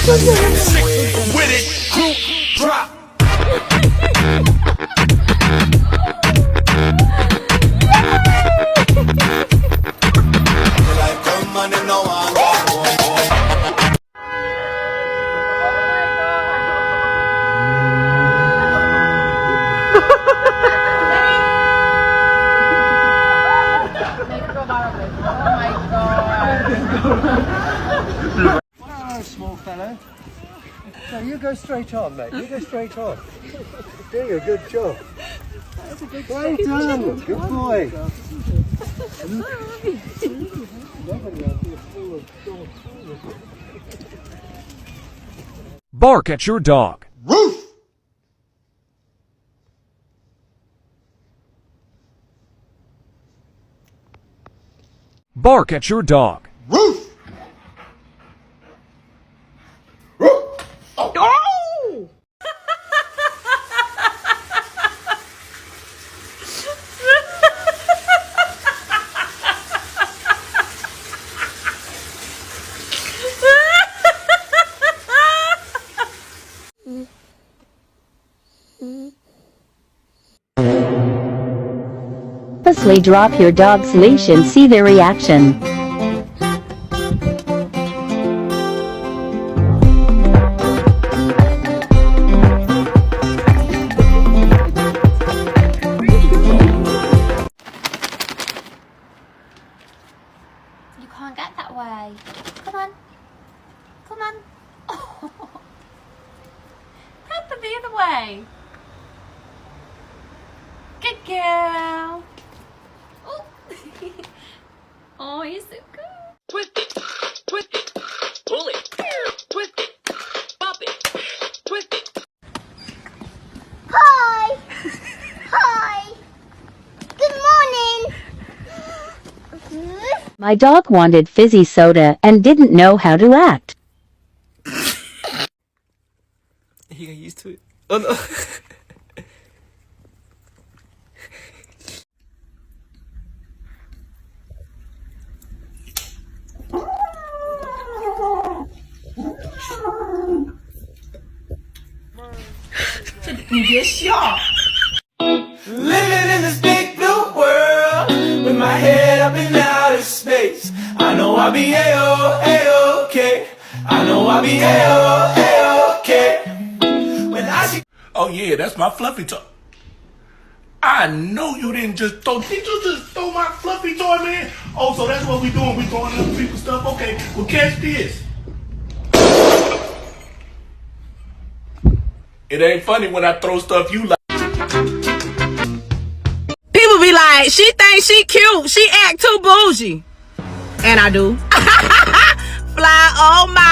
With it, group drop. Like come on and no one. Hello, small fellow. No, you go straight on, mate. You go straight on. Doing a good job. Well done. Good boy. Bark at your dog. Roof. Bark at your dog. Roof. Oh! Purposely drop your dog's leash and see their reaction. You can't get that way. Come on. Come on. Oh. Help them the other way. Good girl. Oh, oh, you're so good. Twist it, twist it, pull it, twist it, pop it, twist it. Hi! Hi! Good morning! My dog wanted fizzy soda and didn't know how to act. He got used to it. Oh no. Living in this big blue world with my head up in outer space. I know I'll be A-O-A-OK. I know I'll be A-O-A-OK. When I see. Oh yeah, that's my fluffy toy. I know you didn't just throw. Did you just throw my fluffy toy, man? Oh, so that's what we doing? We throwing other people's stuff? Okay, well catch this. It ain't funny when I throw stuff you like. People be like, she thinks she cute, she act too bougie. And I do. Fly, oh my.